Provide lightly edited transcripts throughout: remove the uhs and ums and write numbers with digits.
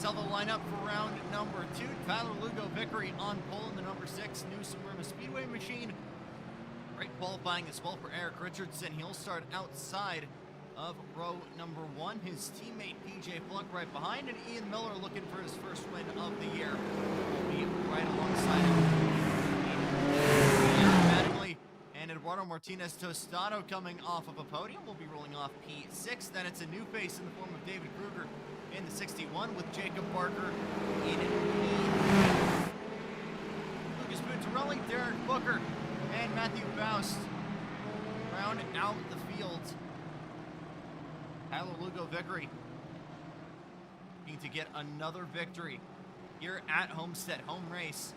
tell the lineup for round number 2. Tyler Lugo Vickery on pole in the number 6 new Smyrna Speedway machine. Great qualifying as well for Eric Richardson. He'll start outside of row number 1. His teammate PJ Fluck right behind, and Ian Miller looking for his first win of the year. Will be right alongside him. Mattingly and Eduardo Martinez Tostado coming off of a podium. We'll be rolling off P6. Then it's a new face in the form of David Kruger in the 61 with Jacob Barker in P. Lucas Puntaralli, Derek Booker, and Matthew Faust round out the field. Tyler Lugo Vickery looking to get another victory here at Homestead, home race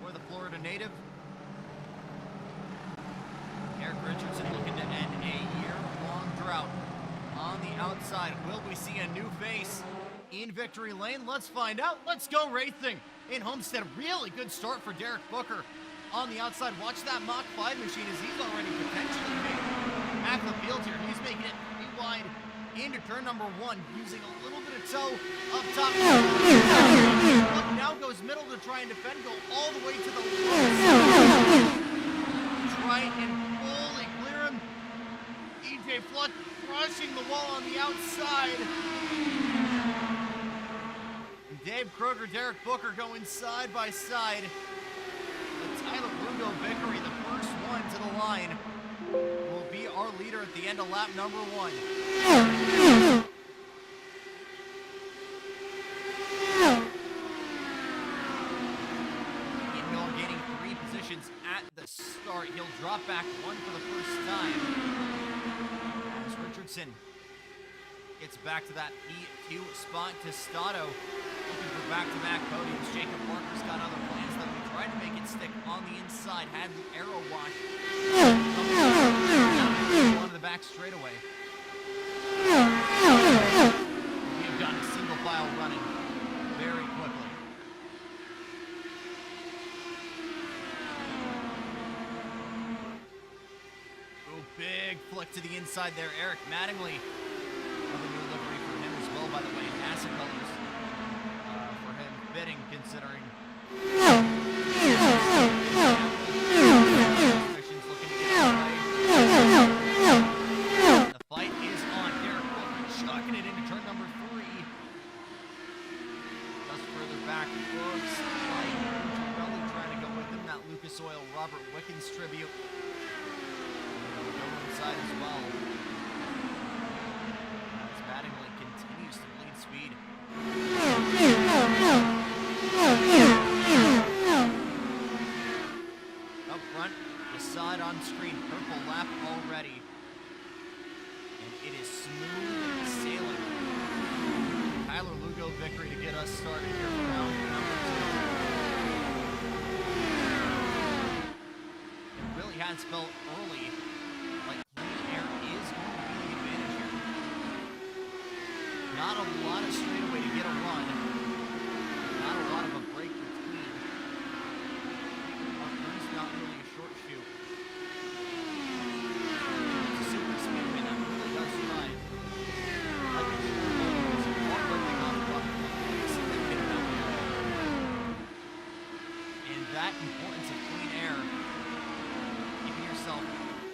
for the Florida native. Eric Richardson looking to end a year-long drought on the outside. Will we see a new face in victory lane? Let's find out. Let's go racing in Homestead. Really good start for Derek Booker on the outside. Watch that Mach 5 machine as he's already potentially made half the field here. He's making it 3 wide into turn number 1, using a little bit of toe up top. Fluck now goes middle to try and defend, go all the way to the left. Try and fully clear him. EJ Fluck crushing the wall on the outside. Dave Kruger, Derek Booker going side by side. But Tyler Lugo Vickery, the first one to the line, will be our leader at the end of lap number 1. Ian Miller gaining 3 positions at the start. He'll drop back 1 for the first time. As Richardson gets back to that P2 spot. Tostado looking for back-to-back podiums. Jacob Parker's got other plans though. He tried to make it stick on the inside, had the arrow wash. On the back straightaway. We have done a single file running very quickly. Oh, big flick to the inside there. Eric Mattingly. Another new livery for him as well, by the way. NASA colors for him fitting, considering. The fight is on. Derek Booker chucking it into turn number 3. Just further back, Brooks. Puntaralli trying to go with him. That Lucas Oil Robert Wickens tribute. Go inside as well. As Mattingly continues to bleed speed. Up front, the side on screen, purple lap already. And it is smooth sailing. Tyler Lugo Vickery to get us started here for round number 2. It really has felt early like clean air is going to be the advantage here. Not a lot of straightaway to get a run. Not a lot of a break between. Our turn's not really a short shoot. It's a super speedway that really does drive. Like a short load, because you walk lifting off the button, it's a bit out there. And that importance of clean air, keeping yourself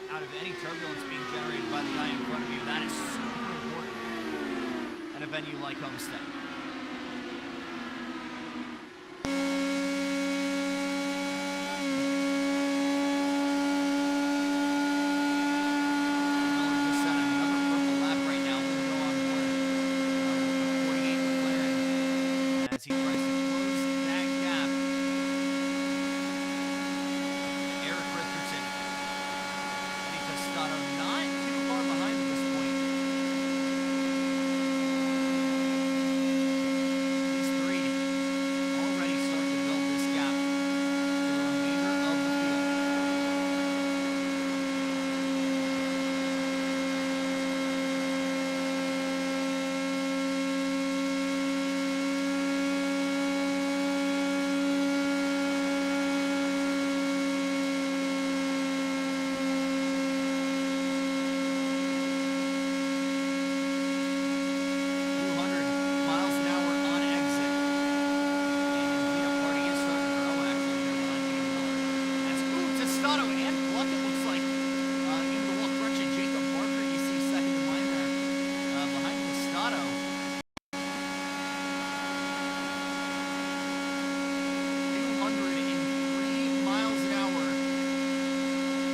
out of any turbulence being generated by the guy in front of you, that is super important at a venue like Homestead. He tries to close that gap. Eric Richardson. Eddie Tostado not too far behind at this point. Stato and Fluck, it looks like. Even the little crutch and Jacob Parker, you see second to mine there. Behind the Stato. 203 miles an hour.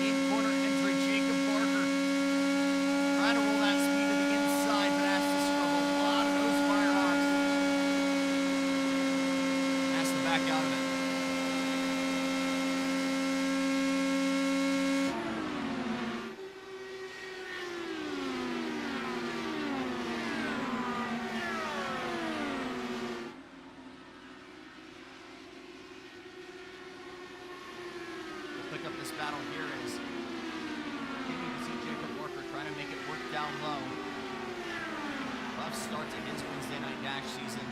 In corner entry, Jacob Parker. Trying to roll that speed to the inside, but has to scrub a lot of those Firehawks. Has to back out of it. Pick up this battle here as continue to see Jacob Parker trying to make it work down low. Rough start to his Wednesday night dash season.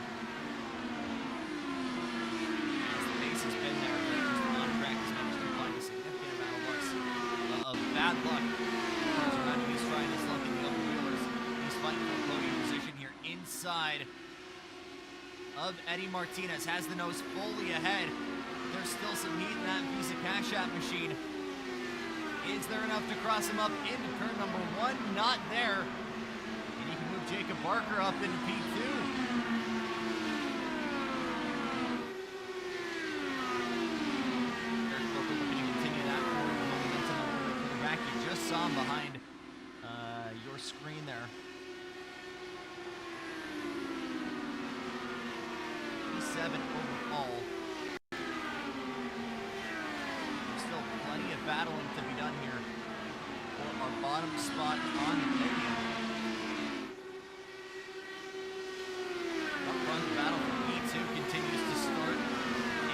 As the pace has been there, but just on track has managed to find a significant amount of bad luck. Cars around him, he's trying his luck in the upper wheelers. He's fighting for a podium position here inside of Eddie Martinez. Has the nose fully ahead. There's still some heat in that Visa Cash App machine. Is there enough to cross him up into turn number 1? Not there. And he can move Jacob Parker up into P2. Eric Parker looking to continue that forward momentum for the back. You just saw him behind your screen there. P7 overall. Battling to be done here for our bottom spot on the podium. Up front, the battle for P2 continues to start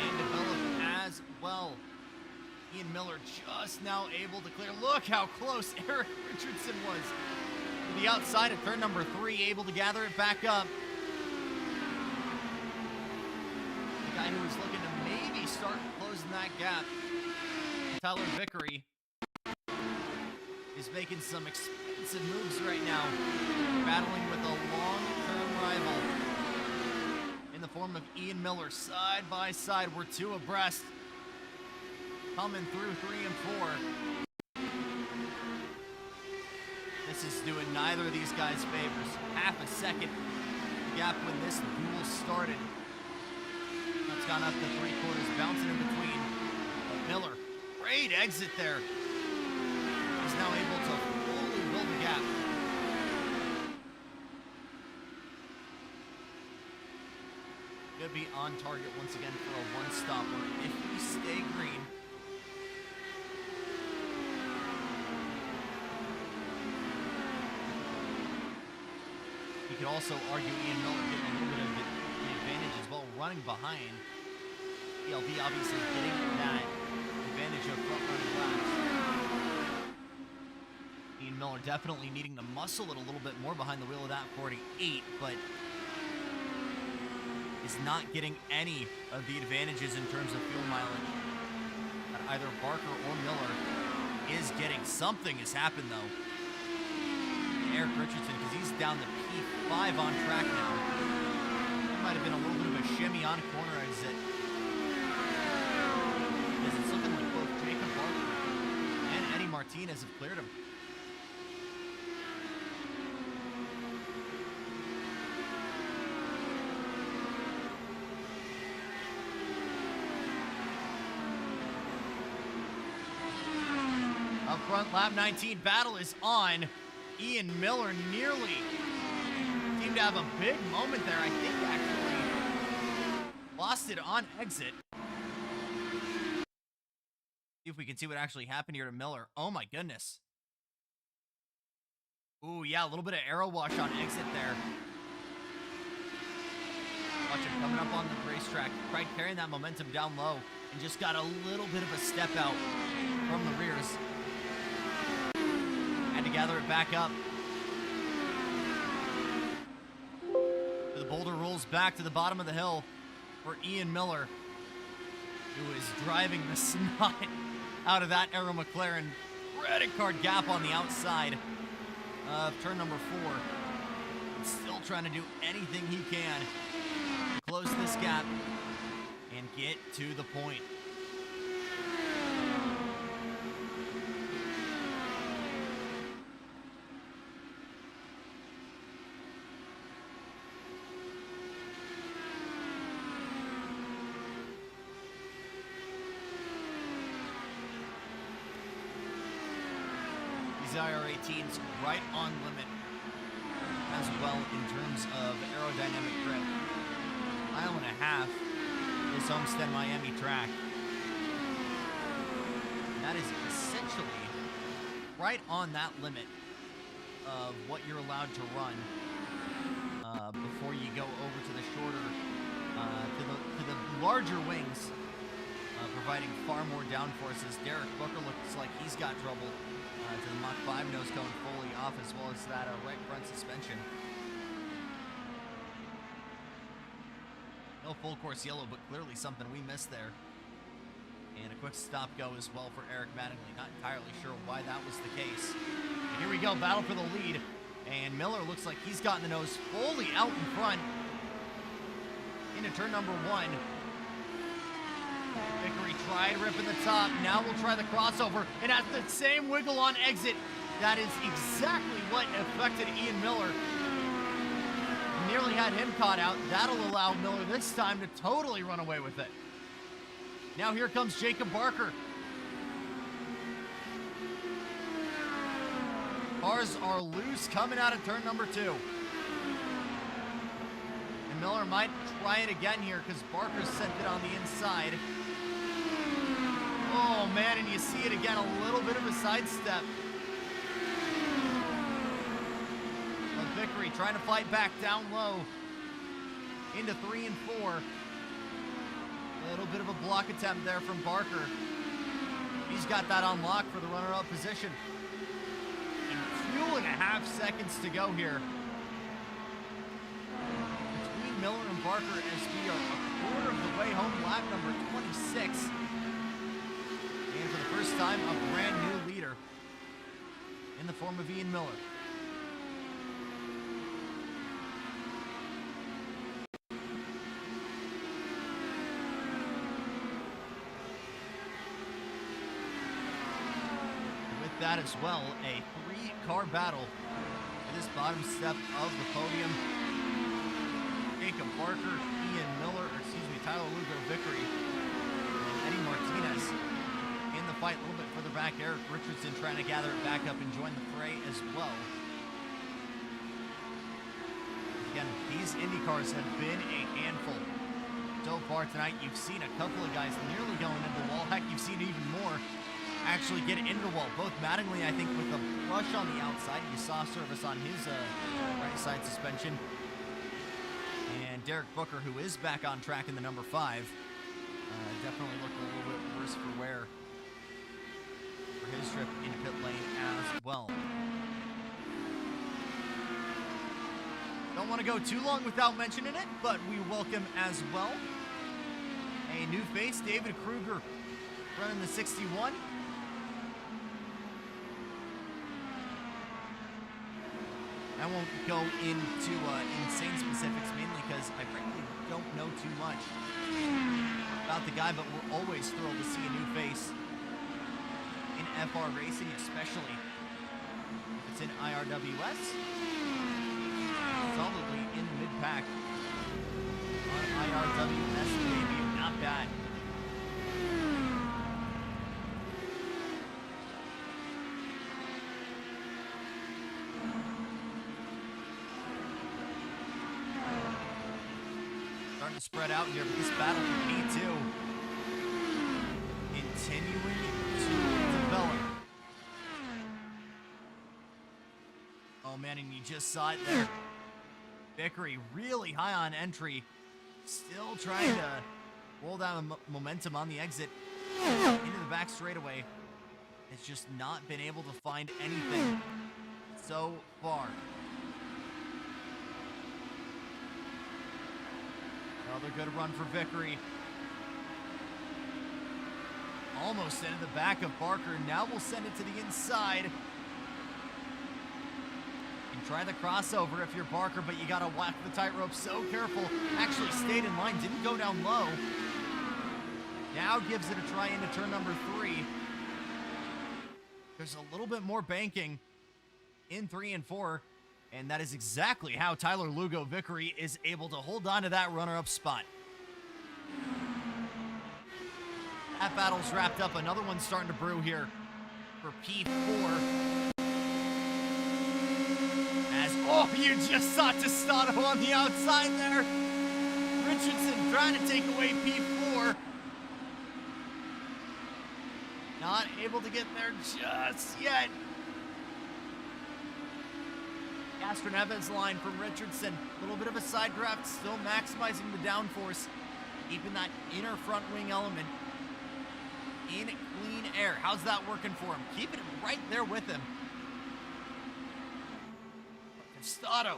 and develop as well. Ian Miller just now able to clear. Look how close Eric Richardson was to the outside of turn number 3, able to gather it back up. The guy who was looking to maybe start closing that gap, Tyler Vickery, is making some expensive moves right now, battling with a long-term rival in the form of Ian Miller. Side by side, we're 2 abreast, coming through 3 and 4. This is doing neither of these guys favors. Half a second gap when this duel started. That's gone up to 3/4, bouncing in between. But Miller, great exit there. He's now able to fully build the gap. Could be on target once again for a one-stopper if we stay green. You could also argue Ian Miller getting a little bit of the advantage as well, running behind. ELB obviously getting that advantage of front running laps. Ian Miller definitely needing to muscle it a little bit more behind the wheel of that 48, but is not getting any of the advantages in terms of fuel mileage that either Parker or Miller is getting. Something has happened though. Eric Richardson, because he's down to P5 on track now. There might have been a little bit of a shimmy on corner exit. It's looking like both Jacob Parker and Eddie Martinez have cleared him. Up front, lap 19 battle is on. Ian Miller nearly seemed to have a big moment there. I think actually lost it on exit. See if we can see what actually happened here to Miller. Oh my goodness. Ooh, yeah, a little bit of aero wash on exit there. Watch him coming up on the racetrack, tried carrying that momentum down low, and just got a little bit of a step out from the rears. Had to gather it back up. The boulder rolls back to the bottom of the hill for Ian Miller, who is driving the snot out of that Aero McLaren. Credit card gap on the outside of turn number 4. And still trying to do anything he can to close this gap and get to the point. these IR18s right on limit as well in terms of aerodynamic grip. Mile and a half this Homestead-Miami track. That is essentially right on that limit of what you're allowed to run before you go over to the shorter, to the larger wings, providing far more downforces. Derek Booker looks like he's got trouble to the Mach 5 nose cone fully off, as well as that right front suspension. No full course yellow, but clearly something we missed there. And a quick stop go as well for Eric Mattingly. Not entirely sure why that was the case. And here we go, battle for the lead. And Miller looks like he's gotten the nose fully out in front into turn number 1. Vickery tried ripping the top. Now we'll try the crossover. And at the same wiggle on exit, that is exactly what affected Ian Miller. Nearly had him caught out. That'll allow Miller this time to totally run away with it. Now here comes Jacob Barker. Cars are loose coming out of turn number 2. And Miller might try it again here because Barker sent it on the inside. Oh man, and you see it again, a little bit of a sidestep. But Vickery trying to fight back down low into 3 and 4. A little bit of a block attempt there from Barker. He's got that on lock for the runner-up position. And 2.5 seconds to go here. Between Miller and Barker as we are a quarter of the way home, lap number 26. And for the first time, a brand new leader in the form of Ian Miller. That as well, a 3-car battle for this bottom step of the podium. Jacob Barker, Tyler Lugo, Vickery, and Eddie Martinez in the fight a little bit further back. Eric Richardson trying to gather it back up and join the fray as well. Again, these Indy cars have been a handful so far tonight. You've seen a couple of guys nearly going into the wall. Heck, you've seen even more actually get into the wall. Both Mattingly, I think, with a brush on the outside. You saw service on his right side suspension. And Derek Booker, who is back on track in the number 5, definitely looked a little bit worse for wear for his trip into pit lane as well. Don't want to go too long without mentioning it, but we welcome as well a new face, David Kruger, running the 61. I won't go into insane specifics, mainly because I frankly don't know too much about the guy, but we're always thrilled to see a new face in FR racing, especially if it's in IRWS. Solidly in the mid-pack on IRWS debut, not bad. To spread out here, but this battle for P2 continuing to develop. Oh man, and you just saw it there. Vickery really high on entry, still trying to roll down momentum on the exit into the back straightaway. It's just not been able to find anything so far. Another good run for Vickery. Almost into the back of Barker. Now we'll send it to the inside. You can try the crossover if you're Barker, but you gotta whack the tightrope so careful. Actually stayed in line, didn't go down low. Now gives it a try into turn number 3. There's a little bit more banking in 3 and 4. And that is exactly how Tyler Lugo Vickery is able to hold on to that runner-up spot. That battle's wrapped up. Another one's starting to brew here for P4. Oh, you just saw Tostado on the outside there. Richardson trying to take away P4. Not able to get there just yet. Castroneves line from Richardson. A little bit of a side draft, still maximizing the downforce, keeping that inner front wing element in clean air. How's that working for him? Keeping it right there with him. Tostado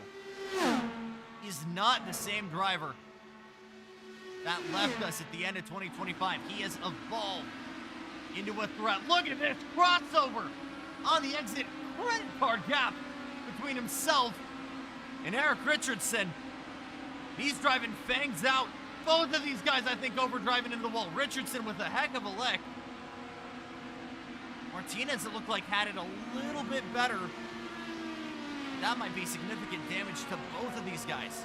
is not the same driver that left us at the end of 2025. He has evolved into a threat. Look at this crossover on the exit. Credit card gap between himself and Eric Richardson. He's driving fangs out. Both of these guys, I think, overdriving into the wall. Richardson with a heck of a lick. Martinez, it looked like, had it a little bit better. That might be significant damage to both of these guys.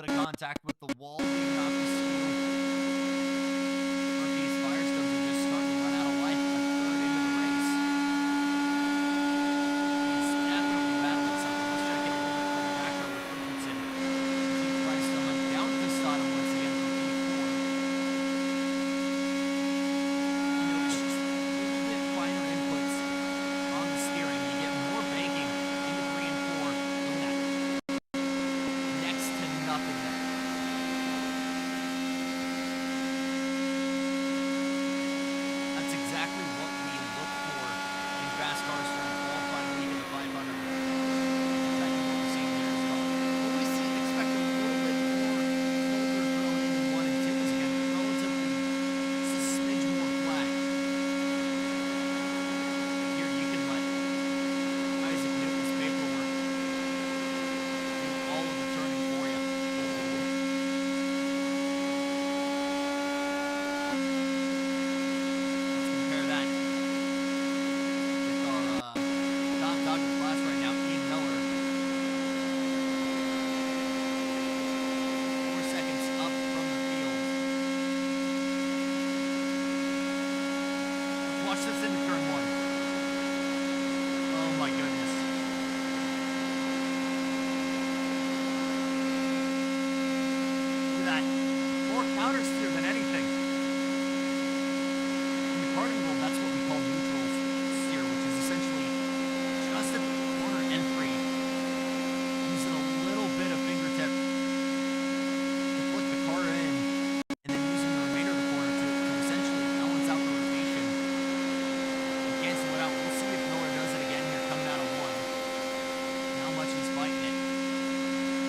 Contact with the wall, leaving off the skew. Murphy's Firestones are just starting to run out of life, a third into the race. He's definitely battling something. Let's check in a little bit further back there with Richardson. Keep Firestone down to Tostado once again for P4. You know, it's just a little bit finer inputs on the steering. You get more banking into 3 and 4. Look at that. Next to nothing there. Exactly what we look for in fast cars for the qualifying league in the 500. Exactly what we're seeing here as well. What we see, expect a little bit more colder thrown in 1 and 2 is again relatively just a smidge more flat. Here you can let Isaac Newton's paperwork do all of the turning for you. Watch this into turn 1. Oh my goodness. Look at that. More counter steer than anything. In the karting world, that's what we call neutral steer, which is essentially just at the corner entry, using a little bit of fingertip to flick the car in, and then using the remainder of the corner to essentially balance out the rotation. Cancel it out. We'll see if Miller does it again here coming out of 1. And how much he's fighting it.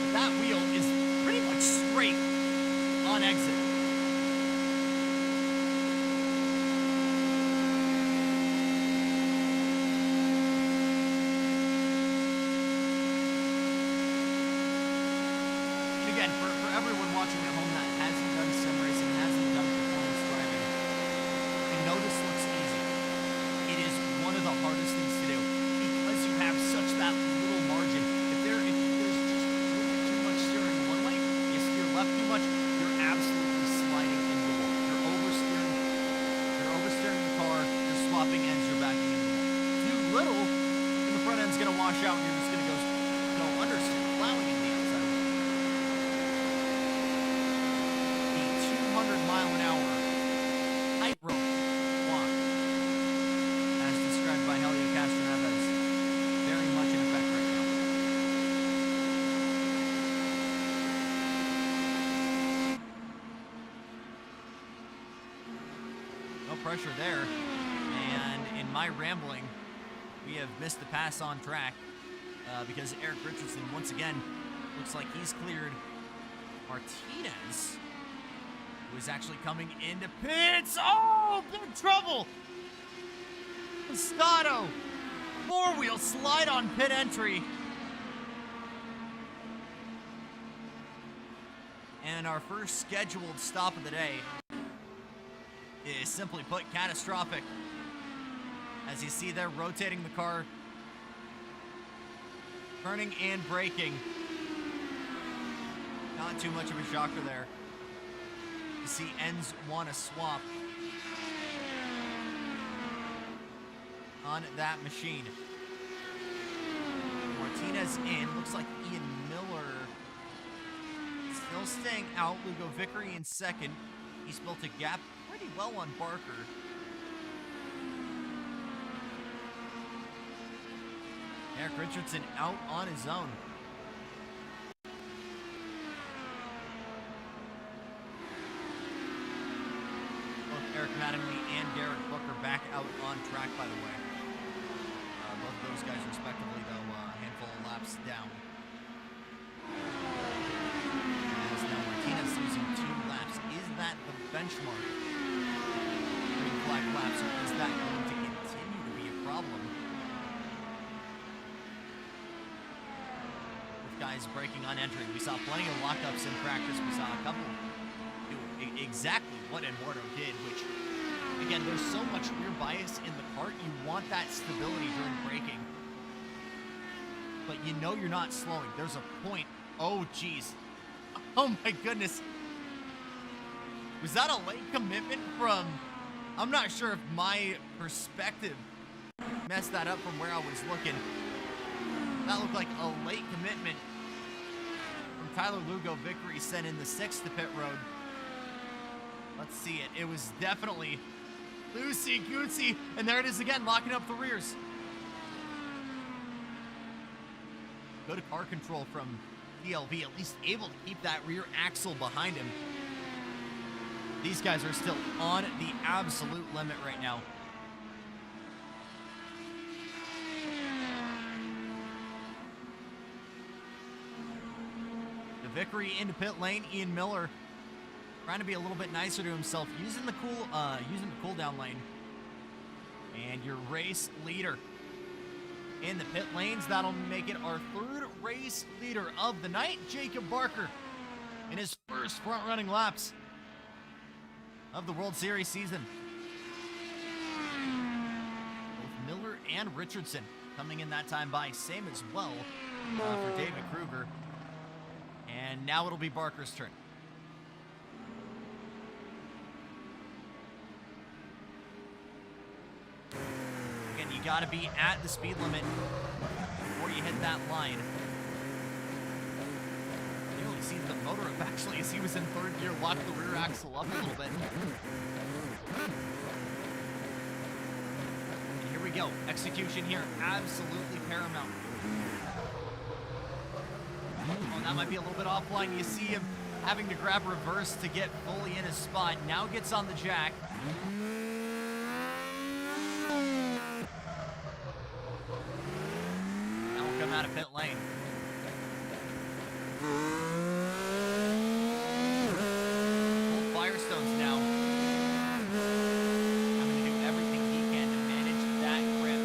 But that wheel is pretty much straight on exit. And again, for everyone watching at home that hasn't done sim racing, hasn't done performance driving, I know this looks easy. It is one of the hardest things to do because you have such that little margin. If there's just too much steering one way, you steer left too much, you're absolutely sliding into the wall. You're oversteering the car, you're swapping ends, you're backing into the wall. Too little, and the front end's gonna wash out and you're just gonna go understeer, plowing into the outside. The 200-mile-an-hour tightrope walk, as described by Helio Castroneves, very much in effect right now. pressure there. And in my rambling, we have missed the pass on track because Eric Richardson, once again, looks like he's cleared Martinez, who is actually coming into pits. Oh, big trouble! Stato, four-wheel slide on pit entry. And our first scheduled stop of the day is simply put catastrophic. As you see there, rotating the car, turning and braking. Not too much of a shocker there. You see ends want to swap on that machine. Martinez in. Looks like Ian Miller still staying out. Lugo Vickery in second. He's built a gap pretty well on Barker. Eric Richardson out on his own. Both Eric Mattingly and Derek Booker back out on track, by the way. Both of those guys respectively, though, a handful of laps down. As now Martinez losing 2 laps. Is that the benchmark? Green flag laps, or is that going to continue to be a problem? Guys breaking on entry. We saw plenty of lockups in practice. We saw a couple do exactly what Eduardo did, which, again, there's so much rear bias in the kart. You want that stability during braking, but you know you're not slowing. There's a point. Oh, geez. Oh, my goodness. Was that a late commitment from... I'm not sure if my perspective messed that up from where I was looking. That looked like a late commitment from Tyler Lugo. Vickery sent in the 6th to pit road. Let's see it. It was definitely loosey-goosey. And there it is again, locking up the rears. Go to car control from TLV, at least able to keep that rear axle behind him. These guys are still on the absolute limit right now. Vickery into pit lane. Ian Miller trying to be a little bit nicer to himself, using the cool down lane. And your race leader in the pit lanes. That'll make it our 3rd race leader of the night, Jacob Barker, in his first front running laps of the World Series season. Both Miller and Richardson coming in that time by, same as well for David Kruger. And now it'll be Barker's turn. Again, you got to be at the speed limit before you hit that line. You only see the motor up actually as he was in 3rd gear, locked the rear axle up a little bit. And here we go. Execution here, absolutely paramount. Oh, that might be a little bit offline. You see him having to grab reverse to get fully in his spot. Now gets on the jack. Now we'll come out of pit lane. Full Firestones now. Having to do everything he can to manage that grip.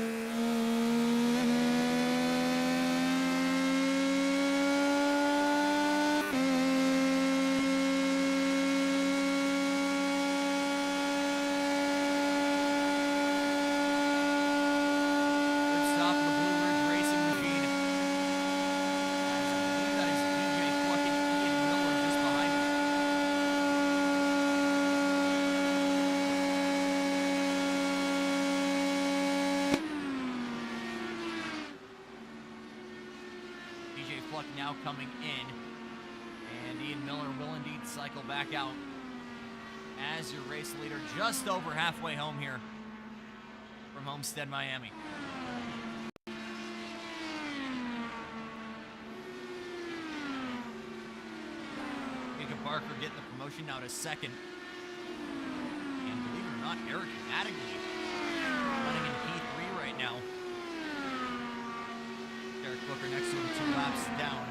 Fluck now coming in, and Ian Miller will indeed cycle back out as your race leader, just over halfway home here from Homestead-Miami. Jacob Barker getting the promotion now to 2nd, and believe it or not, not Eric Mattingly running in P3 right now. Derek Booker next to him 2 laps down.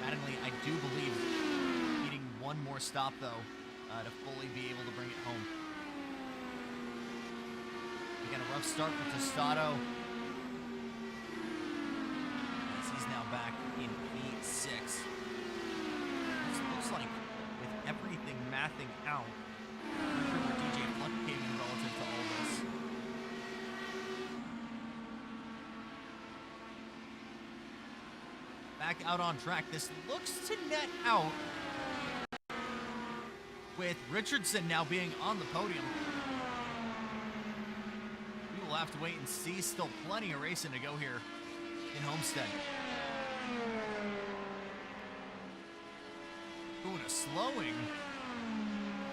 Mattingly, I do believe, needing one more stop, though, to fully be able to bring it home. We got a rough start for Tostado. As he's now back in P6. This looks like, with everything mathing out, I'm not sure where DJ Fluck came in relative to all this. Back out on track. This looks to net out with Richardson now being on the podium. We will have to wait and see. Still plenty of racing to go here in Homestead. Doing a slowing.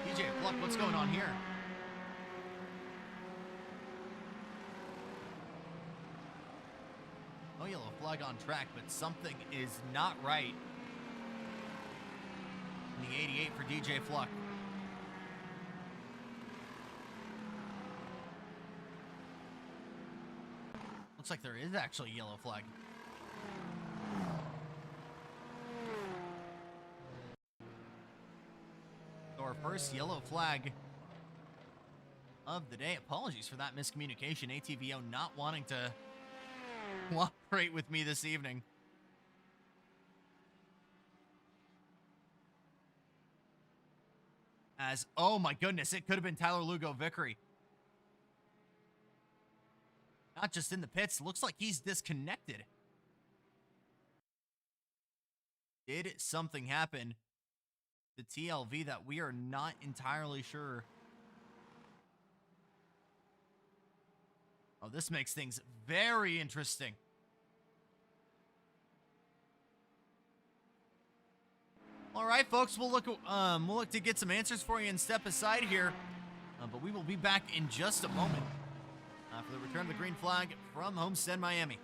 DJ Fluck, what's going on here? No yellow flag on track, but something is not right. In the 88 for DJ Fluck. Looks like there is actually a yellow flag. So our first yellow flag of the day. Apologies for that miscommunication. ATVO not wanting to cooperate with me this evening. As, oh my goodness, it could have been Tyler Lugo Vickery. Not just in the pits, looks like he's disconnected. Did something happen to TLV that we are not entirely sure? Oh, this makes things very interesting. All right, folks, we'll look to get some answers for you and step aside here, but we will be back in just a moment for the return of the green flag from Homestead-Miami.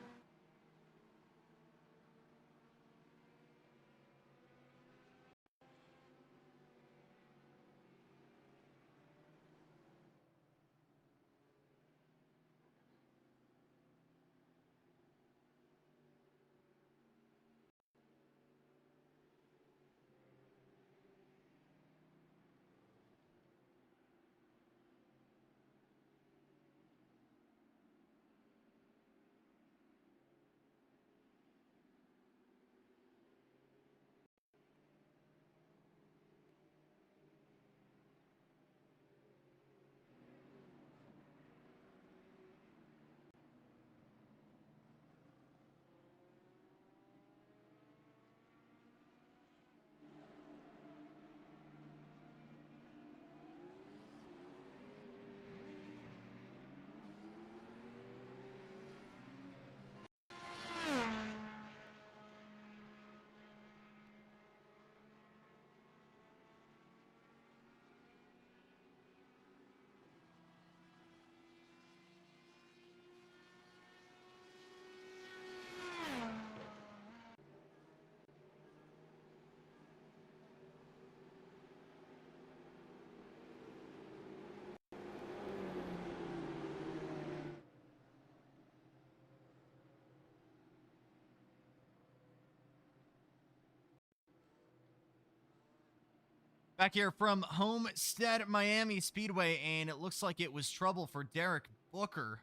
Back here from Homestead-Miami Speedway, and it looks like it was trouble for Derek Booker,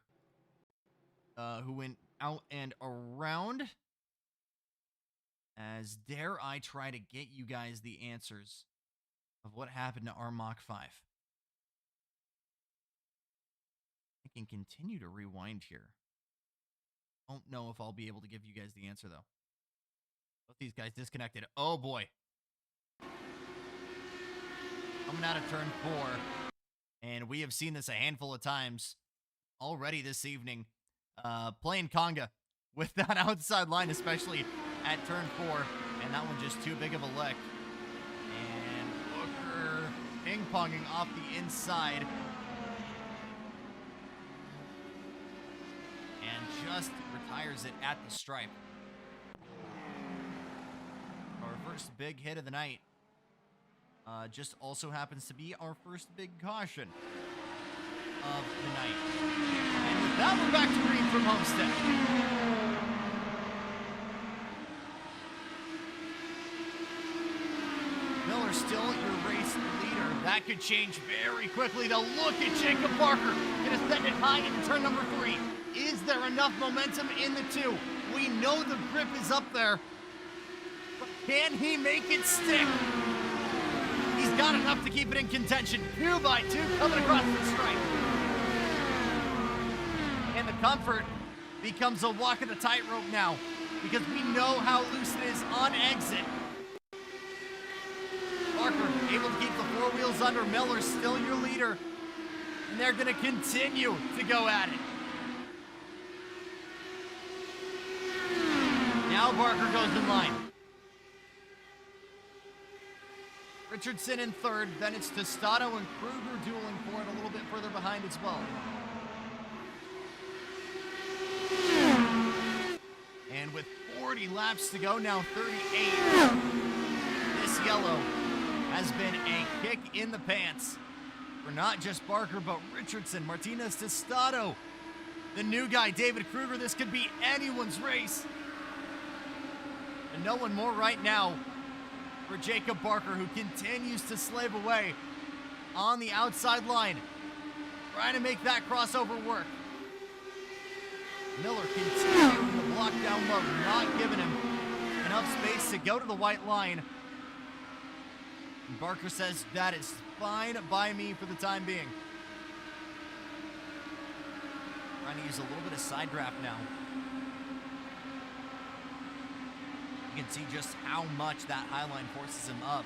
who went out and around. As dare I try to get you guys the answers of what happened to our Mach 5. I can continue to rewind here. Don't know if I'll be able to give you guys the answer, though. Both these guys disconnected. Oh, boy. Coming out of turn 4, and we have seen this a handful of times already this evening, playing conga with that outside line, especially at turn 4, and that one just too big of a lick. And Booker ping-ponging off the inside, and just retires it at the stripe. Our first big hit of the night. Just also happens to be our first big caution. of the night. And with that, we're back to Reed from Homestead. Miller still your race leader. That could change very quickly. Though, look at Jacob Barker. Gonna send it high into turn number 3. Is there enough momentum in the 2? We know the grip is up there. But can he make it stick? He's got enough to keep it in contention. 2 by 2 coming across the stripe. And the comfort becomes a walk of the tightrope now, because we know how loose it is on exit. Barker able to keep the 4 wheels under. Miller still your leader. And they're going to continue to go at it. Now Barker goes in line. Richardson in 3rd, then it's Tostado and Kruger dueling for it a little bit further behind as well. And with 40 laps to go, now 38, this yellow has been a kick in the pants for not just Barker, but Richardson, Martinez, Tostado, the new guy, David Kruger. This could be anyone's race. And no one more right now for Jacob Barker, who continues to slave away on the outside line, trying to make that crossover work. Miller continuing to block down low, not giving him enough space to go to the white line. And Barker says that is fine by me for the time being. Trying to use a little bit of side draft now. You can see just how much that high line forces him up.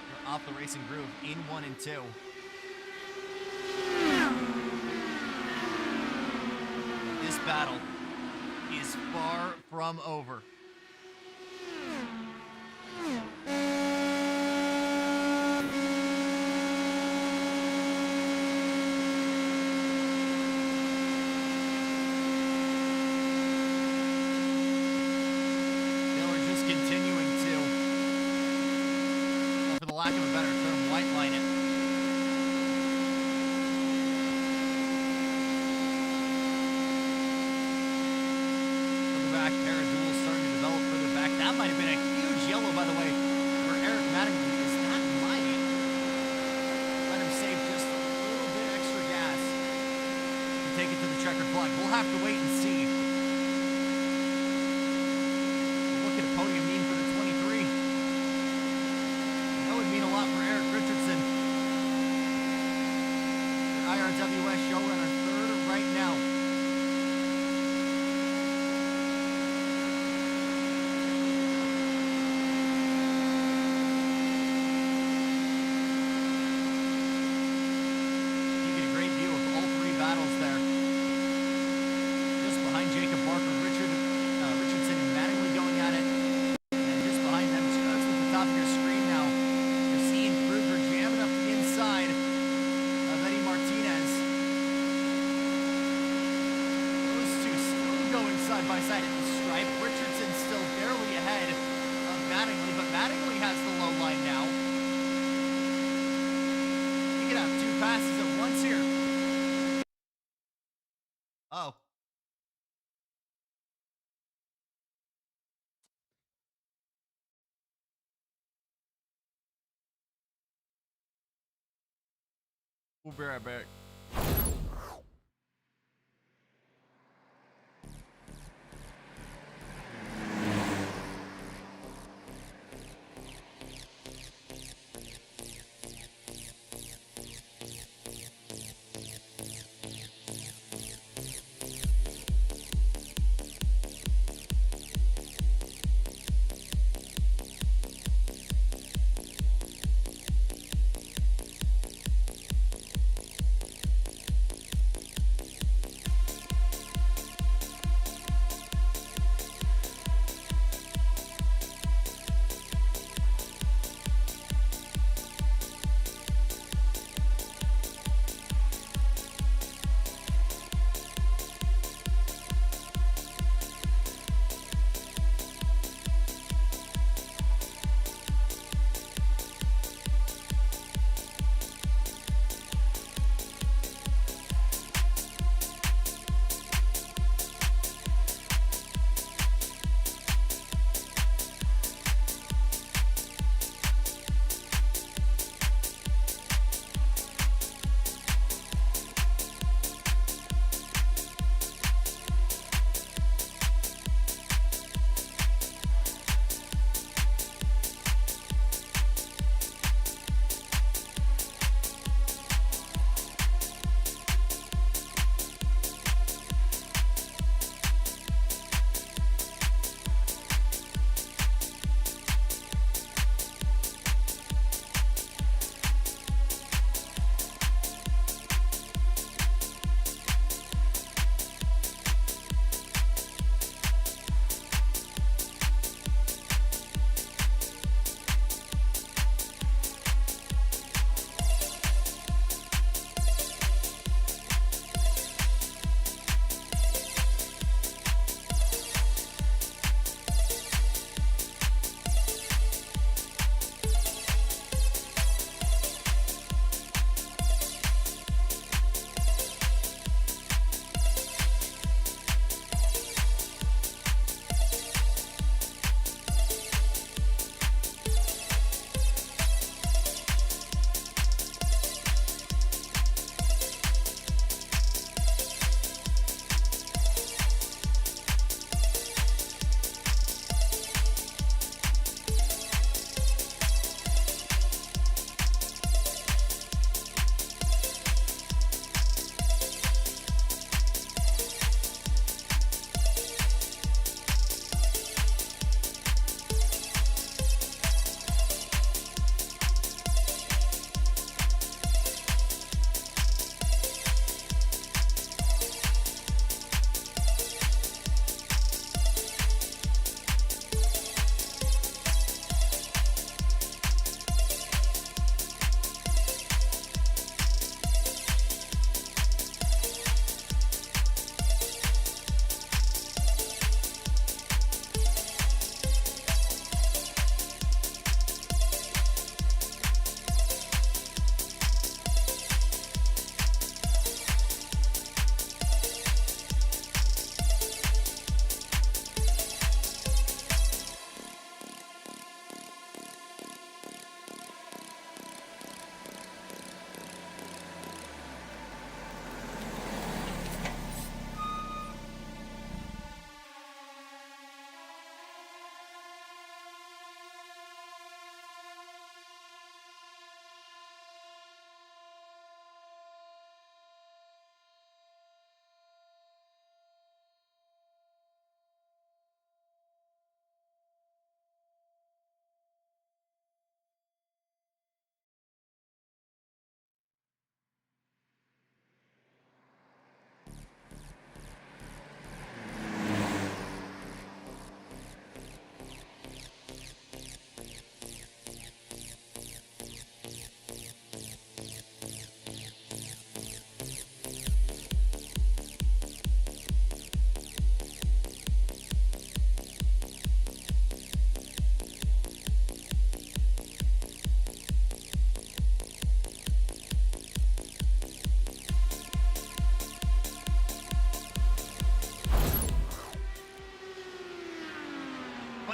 They're off the racing groove in 1 and 2. This battle is far from over. Lack of a better term, white line it. Further back, Paraduel starting to develop further back. That might have been a huge yellow, by the way, for Eric Madigan. Is that might let him save just a little bit extra gas to take it to the checkered flag. We'll have to wait and see. What could a podium mean for the 23? Mean a lot for Eric Richardson. The IRWS showrunner 3rd right now. You get a great view of all 3 battles there. Just behind Jacob Barker, Richardson and Mattingly going at it. And just behind them, starts at the top of your screen now. Side by side at the stripe. Richardson still barely ahead of Mattingly, but Mattingly has the low line now. You can have 2 passes at once here. Oh. We'll be right back.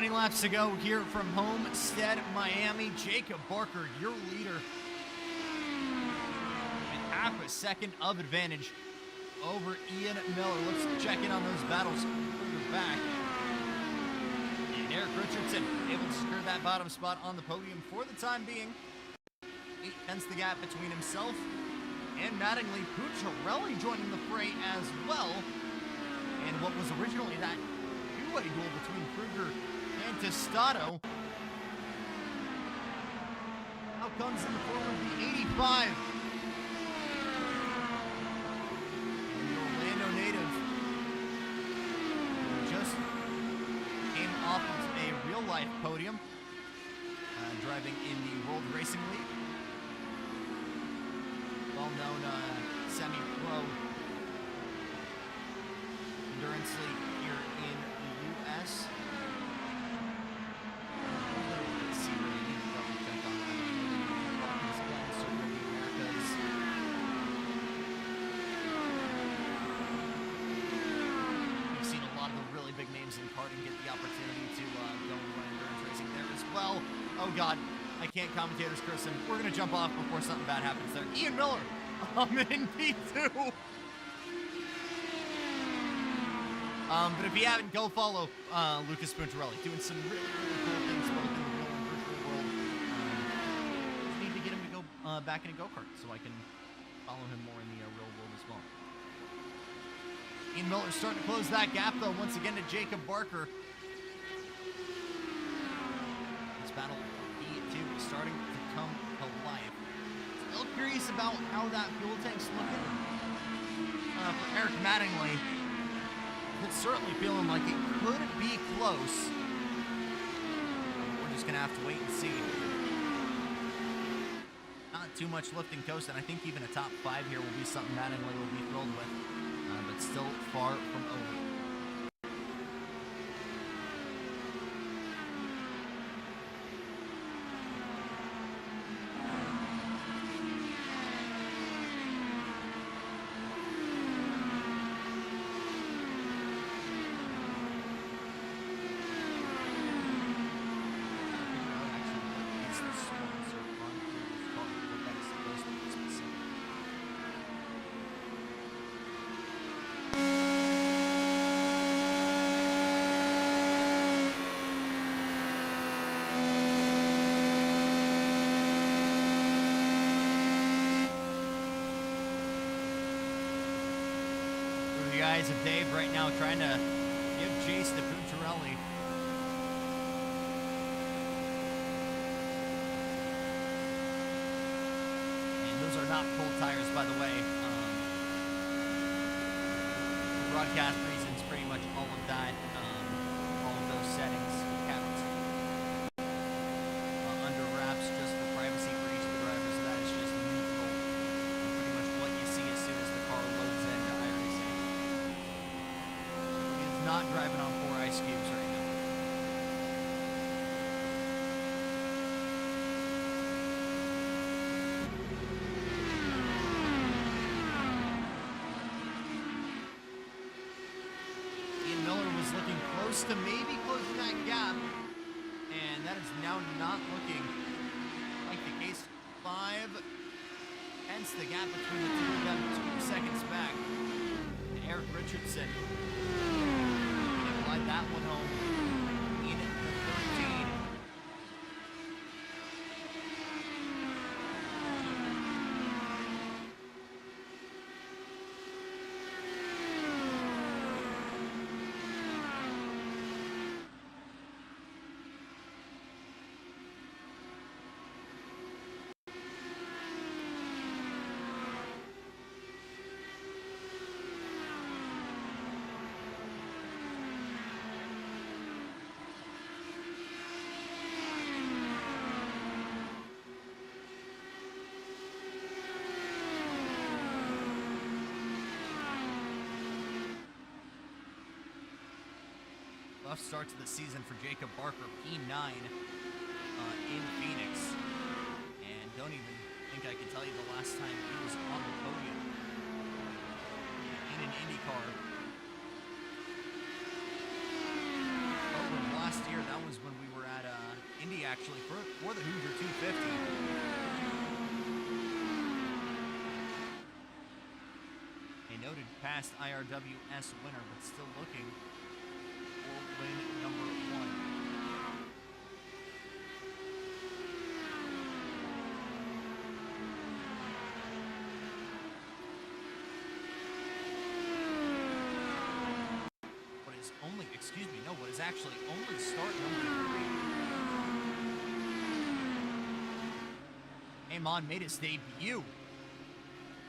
20 laps to go here from Homestead-Miami. Jacob Barker, your leader, with half a second of advantage over Ian Miller. Let's check in on those battles further back. And Eric Richardson able to secure that bottom spot on the podium for the time being. 8/10 the gap between himself and Mattingly. Puntaralli joining the fray as well. And what was originally that two-way duel between Kruger and Tostado now comes in the form of the 85. And the Orlando native just came off of a real-life podium, driving in the World Racing League. Well-known semi-pro endurance league here in the U.S. Let's see where they need to double check on that. Circuit of the Americas. We've seen a lot of the really big names in karting get the opportunity to go and run endurance racing there as well. Oh God. I can't commentators curse him. We're going to jump off before something bad happens there. Ian Miller, in P2. But if you haven't, go follow Lucas Puntaralli, doing some really, really cool things both in the real and virtual world. Just need to get him to go back in a go-kart so I can follow him more in the real world as well. Ian Miller starting to close that gap, though, once again to Jacob Barker. This battle starting to come to life. Still curious about how that fuel tank's looking for Eric Mattingly. It's certainly feeling like it could be close. We're just gonna have to wait and see. Not too much lifting coast, and I think even a top 5 here will be something Mattingly will be thrilled with, but still far from over. Guys of Dave right now trying to give chase to Puntaralli. And those are not cold tires, by the way. For broadcast reasons, pretty much all of that, all of those settings kept under wraps just for privacy for each of the drivers. So that is just neutral. Pretty much what you see as soon as the car loads into iRacing. Not driving on 4 ice cubes right now. Ian Miller was looking close to maybe closing that gap, and that is now not looking like the case. 5 hence the gap between the two of them, 2 seconds back. And Eric Richardson slide that one home in the 13. Rough start to the season for Jacob Barker, P9 in Phoenix. And don't even think I can tell you the last time he was on the podium in an IndyCar. Over last year, that was when we were at Indy, actually, for the Hoosier 250. A noted past IRWS winner, but still looking for win number 1. What is actually only start number 3. Amon made his debut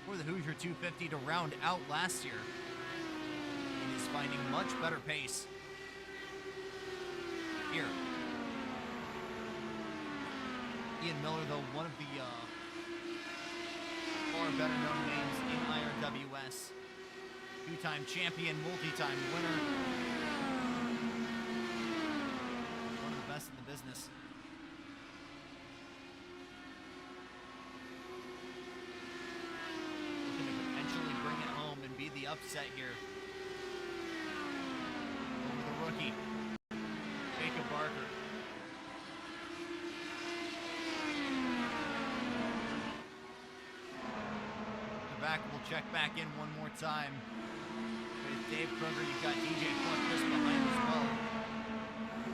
for the Hoosier 250 to round out last year and is finding much better pace here. Ian Miller, though, one of the far better known names in IRWS. 2-time champion, multi-time winner. In the business. Looking to potentially bring it home and be the upset here over the rookie, Jacob Barker. The back will check back in one more time. With Dave Kruger, you've got DJ Fluck just behind as well.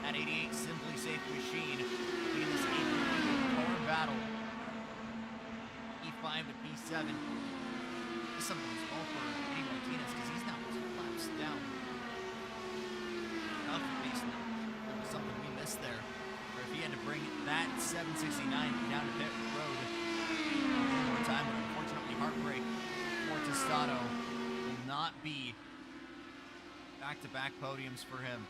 At 88, Simply Safe Machine, in this 8-car battle. E5 to P7. This is something small for Eddie Martinez because he's now 2 laps down. Out the pace now. There was something we missed there. Or if he had to bring that 769 down to pit road one more time, but unfortunately, heartbreak for Tostado will not be back-to-back podiums for him.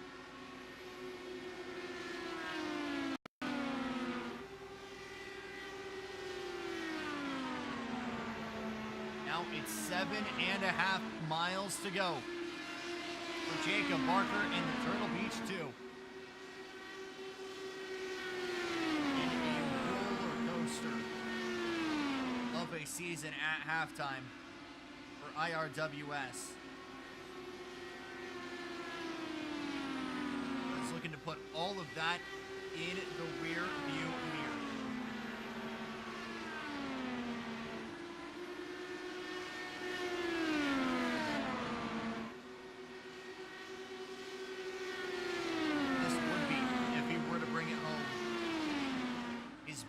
It's 7.5 miles to go for Jacob Barker in the Turtle Beach 2. In a roller coaster of a season at halftime for IRWS. Is looking to put all of that in the rear view mirror.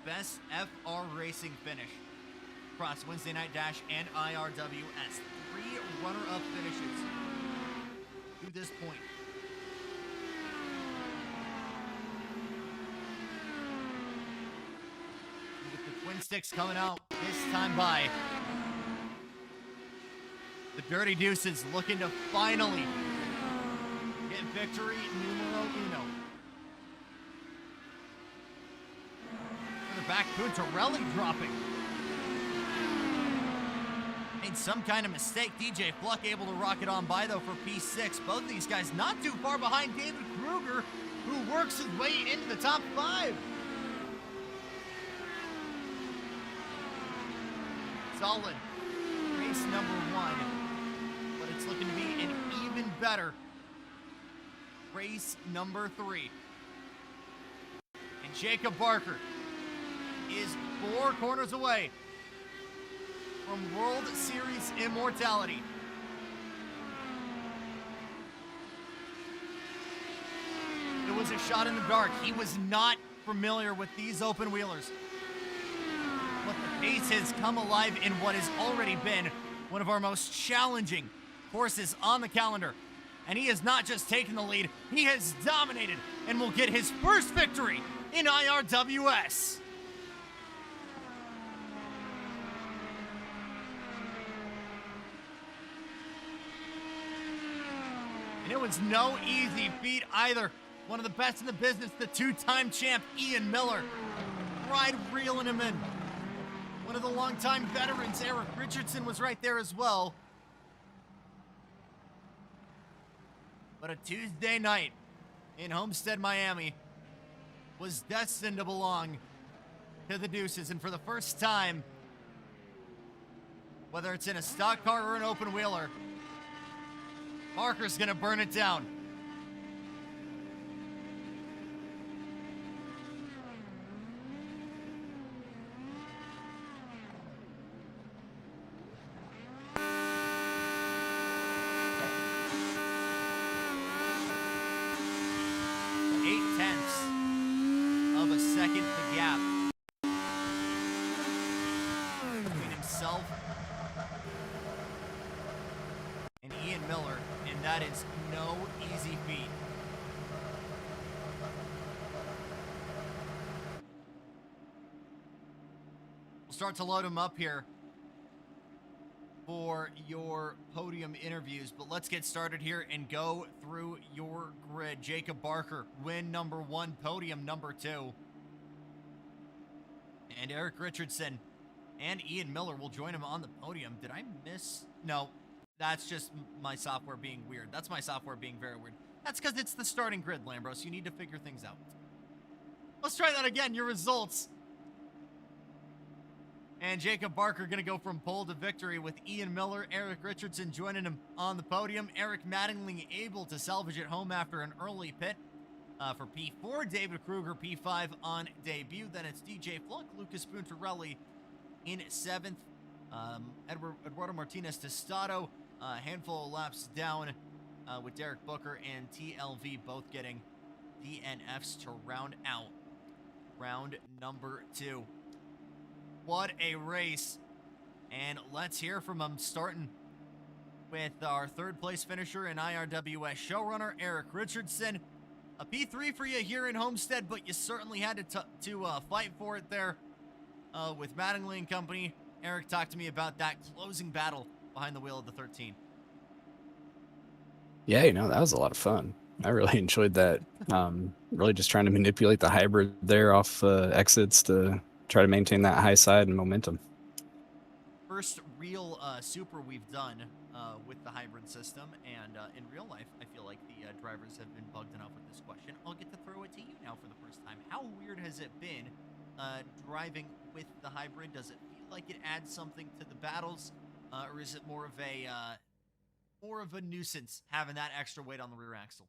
Best FR Racing finish across Wednesday Night Dash and IRWS. 3 runner-up finishes to this point. With the twin sticks coming out this time by. The Dirty Deuces looking to finally get victory numero uno. Back, Puntaralli dropping. Made some kind of mistake. DJ Fluck able to rock it on by, though, for P6. Both of these guys not too far behind David Kruger, who works his way into the top 5. Solid race number 1. But it's looking to be an even better race number 3. And Jacob Barker is 4 corners away from World Series immortality. It was a shot in the dark. He was not familiar with these open wheelers. But the pace has come alive in what has already been one of our most challenging courses on the calendar. And he has not just taken the lead, he has dominated and will get his first victory in IRWS. And it was no easy feat either. One of the best in the business, the 2-time champ, Ian Miller. Pride reeling him in. One of the longtime veterans, Eric Richardson, was right there as well. But a Tuesday night in Homestead-Miami was destined to belong to the Deuces. And for the first time, whether it's in a stock car or an open wheeler, Barker's gonna burn it down. Miller, and that is no easy feat. We'll start to load him up here for your podium interviews, but let's get started here and go through your grid. Jacob Barker, win number 1, podium number 2. And Eric Richardson and Ian Miller will join him on the podium. Did I miss? No, that's just my software being weird. That's my software being very weird. That's because it's the starting grid, Lambros. You need to figure things out. Let's try that again. Your results. And Jacob Barker going to go from pole to victory with Ian Miller, Eric Richardson joining him on the podium. Eric Mattingly able to salvage it home after an early pit for P4. David Kruger, P5 on debut. Then it's DJ Fluck, Lucas Puntaralli in 7th. Eduardo Martinez Tostado, a handful of laps down with Derek Booker and TLV both getting DNFs to round out round number 2. What a race. And let's hear from him, starting with our 3rd place finisher and IRWS showrunner, Eric Richardson. A P3 for you here in Homestead, but you certainly had to fight for it there with Mattingly and company. Eric, talk to me about that closing battle behind the wheel of the 13. Yeah, that was a lot of fun. I really enjoyed that. Really just trying to manipulate the hybrid there off exits to try to maintain that high side and momentum. First real super we've done with the hybrid system, and in real life, I feel like the drivers have been bugged enough with this question. I'll get to throw it to you now for the first time. How weird has it been driving with the hybrid? Does it feel like it adds something to the battles, or is it more of a nuisance having that extra weight on the rear axle?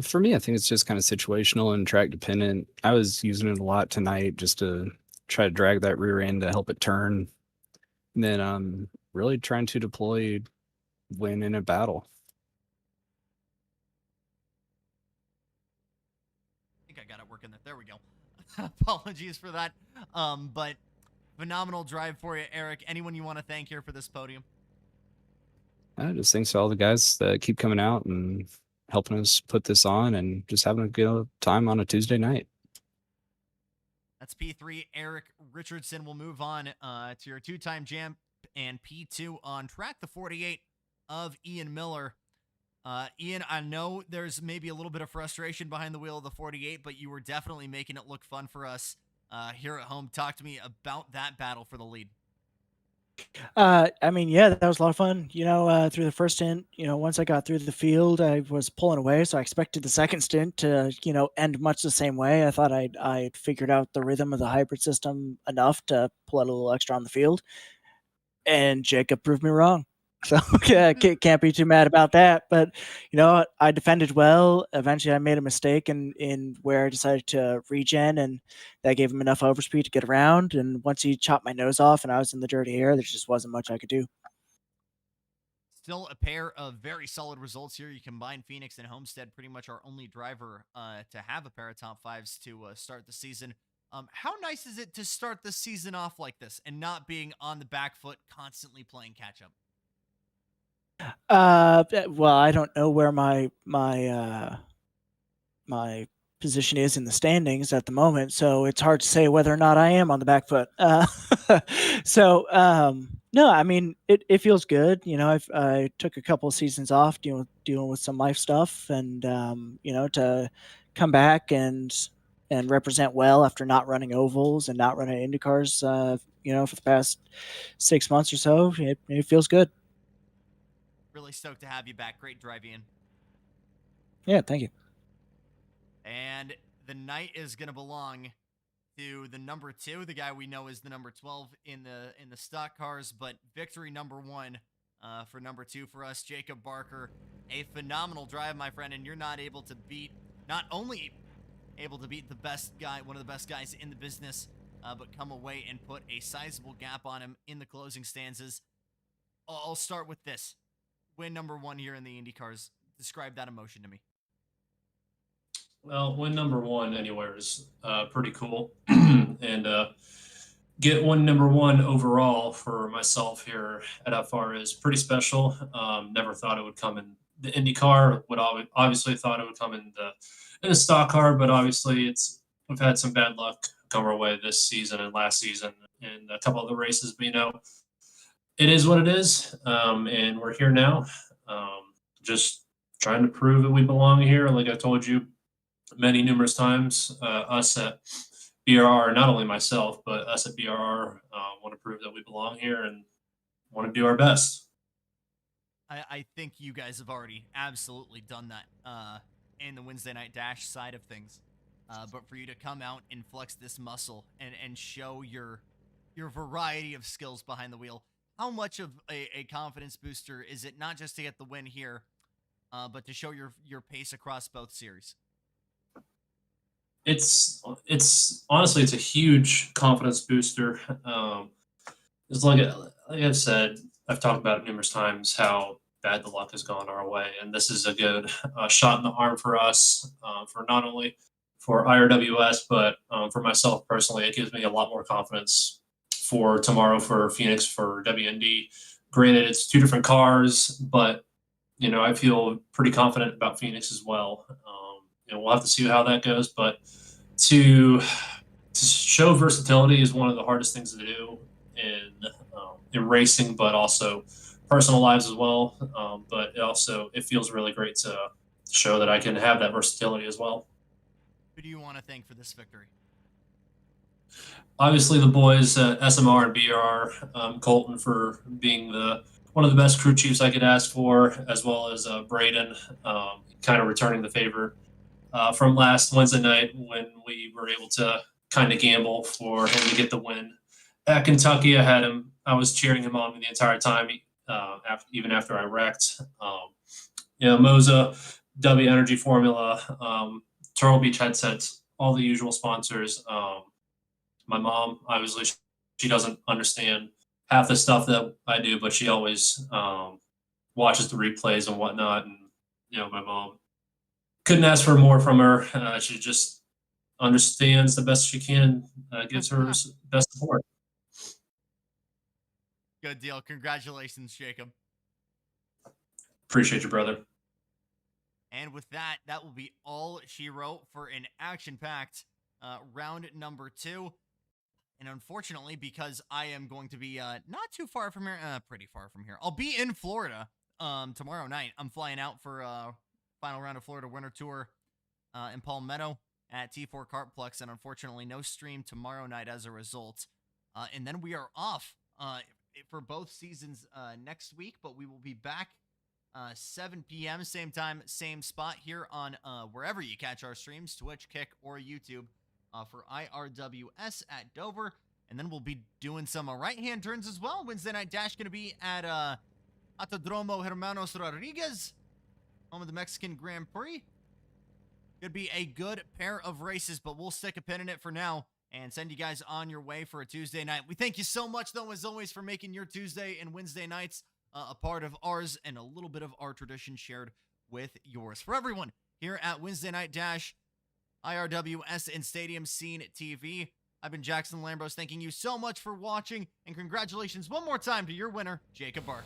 For me, I think it's just kind of situational and track dependent. I was using it a lot tonight just to try to drag that rear end to help it turn. And then really trying to deploy when in a battle. I think I got it working. There we go. Apologies for that. But phenomenal drive for you, Eric. Anyone you want to thank here for this podium? Just thanks to all the guys that keep coming out and helping us put this on and just having a good time on a Tuesday night. That's P3, Eric Richardson. Will move on to your 2-time champ and P2 on track, the 48 of Ian Miller. Ian, I know there's maybe a little bit of frustration behind the wheel of the 48, but you were definitely making it look fun for us here at home. Talk to me about that battle for the lead. I mean, yeah, that was a lot of fun. Through the first stint, once I got through the field, I was pulling away, so I expected the second stint to, end much the same way. I thought I'd figured out the rhythm of the hybrid system enough to pull out a little extra on the field, and Jacob proved me wrong. So yeah, can't be too mad about that. But I defended well. Eventually, I made a mistake in where I decided to regen, and that gave him enough overspeed to get around. And once he chopped my nose off, and I was in the dirty air, there just wasn't much I could do. Still a pair of very solid results here. You combine Phoenix and Homestead, pretty much our only driver to have a pair of top 5s to start the season. How nice is it to start the season off like this and not being on the back foot, constantly playing catch up? Well, I don't know where my position is in the standings at the moment, so it's hard to say whether or not I am on the back foot. No, I mean it feels good. I took a couple of seasons off dealing with some life stuff, and to come back and represent well after not running ovals and not running IndyCars, for the past 6 months or so, it feels good. Really stoked to have you back. Great drive, Ian. Yeah, thank you. And the night is going to belong to the number 2, the guy we know is the number 12 in the stock cars, but victory number 1 for number 2 for us, Jacob Barker. A phenomenal drive, my friend, and you're not only able to beat the best guy, one of the best guys in the business, but come away and put a sizable gap on him in the closing stanzas. I'll start with this. Win number 1 here in the IndyCars. Describe that emotion to me. Well, win number 1 anywhere is pretty cool. And get one number one overall for myself here at F4 is pretty special. Never thought it would come in the IndyCar. Would obviously thought it would come in the stock car, but obviously we've had some bad luck come our way this season and last season and a couple of the races. But it is what it is, and we're here now. Just trying to prove that we belong here. Like I told you numerous times, us at BRR, not only myself, but us at BRR want to prove that we belong here and want to do our best. I think you guys have already absolutely done that in the Wednesday Night Dash side of things. But for you to come out and flex this muscle and show your variety of skills behind the wheel, how much of a confidence booster is it not just to get the win here, but to show your pace across both series? It's honestly, it's a huge confidence booster. It's like I've said, I've talked about it numerous times how bad the luck has gone our way, and this is a good shot in the arm for us, for not only for IRWS, but for myself personally. It gives me a lot more confidence for tomorrow for Phoenix, for WND. Granted, it's two different cars, but I feel pretty confident about Phoenix as well. We'll have to see how that goes, but to show versatility is one of the hardest things to do in racing, but also personal lives as well. But it feels really great to show that I can have that versatility as well. Who do you want to thank for this victory? Obviously, the boys at SMR and BR, Colton for being one of the best crew chiefs I could ask for, as well as Braden, kind of returning the favor from last Wednesday night when we were able to kind of gamble for him to get the win. At Kentucky, I was cheering him on the entire time, even after I wrecked. Moza, W Energy Formula, Turtle Beach headsets, all the usual sponsors. My mom, obviously, she doesn't understand half the stuff that I do, but she always watches the replays and whatnot. And my mom, couldn't ask for more from her. She just understands the best she can, gives her best support. Good deal. Congratulations, Jacob. Appreciate you, brother. And with that, that will be all she wrote for an action-packed round number 2. And unfortunately, because I am going to be not too far from here, pretty far from here. I'll be in Florida tomorrow night. I'm flying out for final round of Florida Winter Tour in Palmetto at T4 Kartplex, and unfortunately no stream tomorrow night as a result. And then we are off for both seasons next week, but we will be back 7 p.m. same time, same spot here on wherever you catch our streams, Twitch, Kick, or YouTube for IRWS at Dover. And then we'll be doing some right-hand turns as well. Wednesday Night Dash going to be at Autodromo Hermanos Rodriguez, home of the Mexican Grand Prix. Could be a good pair of races, but we'll stick a pin in it for now and send you guys on your way for a Tuesday night. We thank you so much, though, as always, for making your Tuesday and Wednesday nights a part of ours and a little bit of our tradition shared with yours. For everyone here at Wednesday Night Dash, IRWS and Stadium Scene TV, I've been Jackson Lambros, thanking you so much for watching, and congratulations one more time to your winner, Jacob Barker.